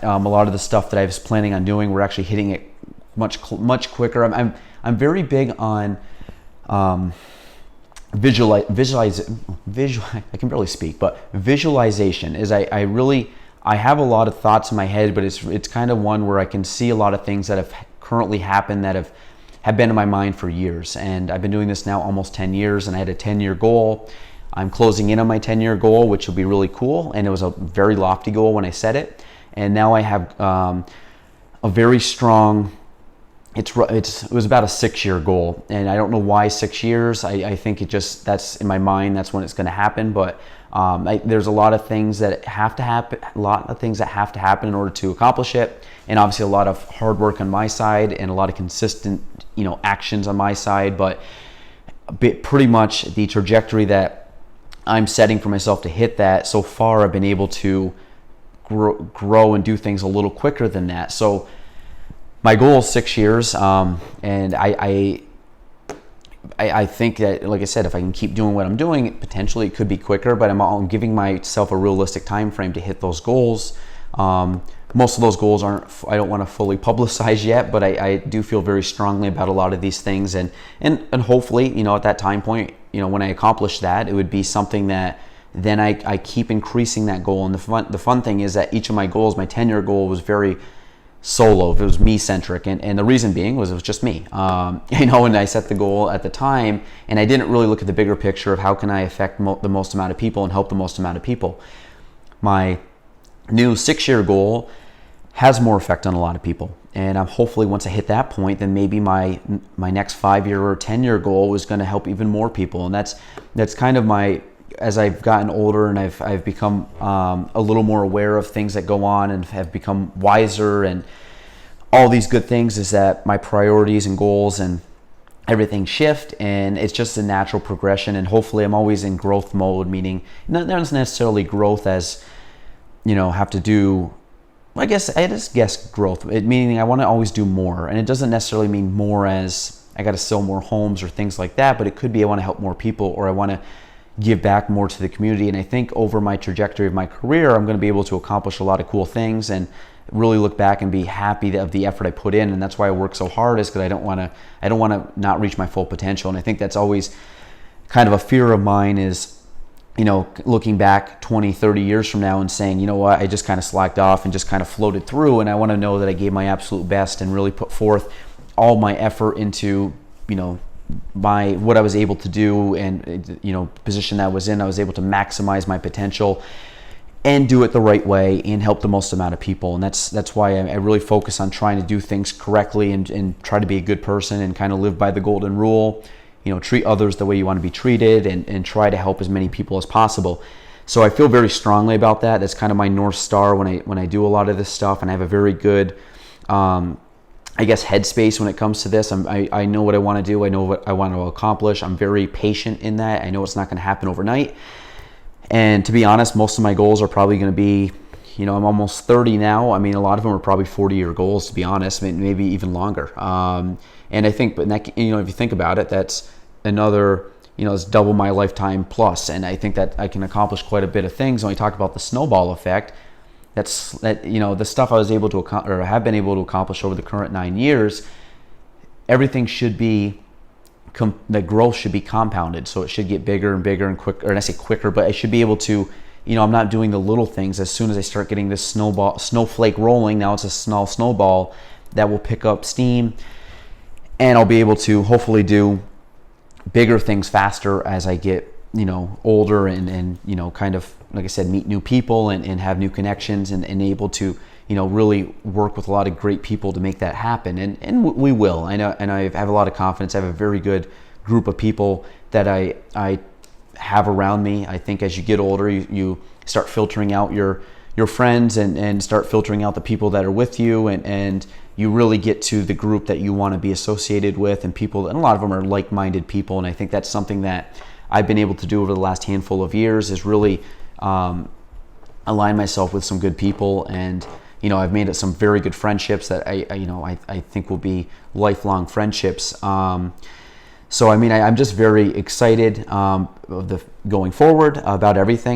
that. A lot of the stuff that I was planning on doing, we're actually hitting it much quicker. I'm very big on I can barely speak, but visualization is I have a lot of thoughts in my head, but it's kind of one where I can see a lot of things that have currently happened that have been in my mind for years. And I've been doing this now almost 10 years, and I had a 10-year goal. I'm closing in on my 10-year goal, which will be really cool. And it was a very lofty goal when I set it. And now I have a very strong, it was about a 6-year goal. And I don't know why 6 years. I think that's in my mind, that's when it's going to happen. But there's a lot of things that have to happen in order to accomplish it. And obviously a lot of hard work on my side and a lot of consistent, actions on my side. But pretty much the trajectory that I'm setting for myself to hit that, so far I've been able to grow and do things a little quicker than that. So my goal is 6 years, and I think that, like I said, if I can keep doing what I'm doing, potentially it could be quicker, but I'm giving myself a realistic time frame to hit those goals. Most of those goals I don't want to fully publicize yet, but I do feel very strongly about a lot of these things, and hopefully, at that time point, when I accomplish that, it would be something that then I keep increasing that goal. And the fun thing is that each of my goals, my 10-year goal was very solo. It was me centric, and the reason being was it was just me. And I set the goal at the time, and I didn't really look at the bigger picture of how can I affect the most amount of people and help the most amount of people. My new 6-year goal has more effect on a lot of people, and I'm hopefully, once I hit that point, then maybe my next 5-year or 10-year goal is going to help even more people. And that's kind of as I've gotten older and I've become a little more aware of things that go on and have become wiser and all these good things, is that my priorities and goals and everything shift, and it's just a natural progression. And hopefully I'm always in growth mode, meaning not necessarily growth as have to do, I just guess growth, meaning I want to always do more. And it doesn't necessarily mean more as I got to sell more homes or things like that, but it could be I want to help more people, or I want to give back more to the community. And I think over my trajectory of my career, I'm going to be able to accomplish a lot of cool things and really look back and be happy of the effort I put in. And that's why I work so hard, is because I don't want to not reach my full potential. And I think that's always kind of a fear of mine, is looking back 20, 30 years from now and saying, you know what, I just kind of slacked off and just kind of floated through. And I want to know that I gave my absolute best and really put forth all my effort into, what I was able to do, and, position that I was in. I was able to maximize my potential and do it the right way and help the most amount of people. And that's why I really focus on trying to do things correctly and try to be a good person and kind of live by the golden rule. Treat others the way you want to be treated, and try to help as many people as possible. So I feel very strongly about that. That's kind of my North Star when I do a lot of this stuff, and I have a very good, headspace when it comes to this. I know what I want to do. I know what I want to accomplish. I'm very patient in that. I know it's not going to happen overnight. And to be honest, most of my goals are probably going to be, I'm almost 30 now. I mean, a lot of them are probably 40-year goals, to be honest, maybe even longer. And I think, if you think about it, that's another, it's double my lifetime plus. And I think that I can accomplish quite a bit of things. When we talk about the snowball effect, the stuff I was able to have been able to accomplish over the current 9 years, everything should be, the growth should be compounded. So it should get bigger and bigger and quicker, and I say quicker, but I should be able to, I'm not doing the little things. As soon as I start getting this snowflake rolling, now it's a small snowball that will pick up steam, and I'll be able to hopefully do bigger things faster as I get, older and kind of, like I said, meet new people and have new connections and able to, really work with a lot of great people to make that happen. And we will. I know, and I have a lot of confidence. I have a very good group of people that I have around me. I think as you get older, you start filtering out your friends and start filtering out the people that are with you, and you really get to the group that you want to be associated with, and a lot of them are like-minded people. And I think that's something that I've been able to do over the last handful of years, is really align myself with some good people. And I've made some very good friendships that I think will be lifelong friendships. So I'm just very excited going forward about everything.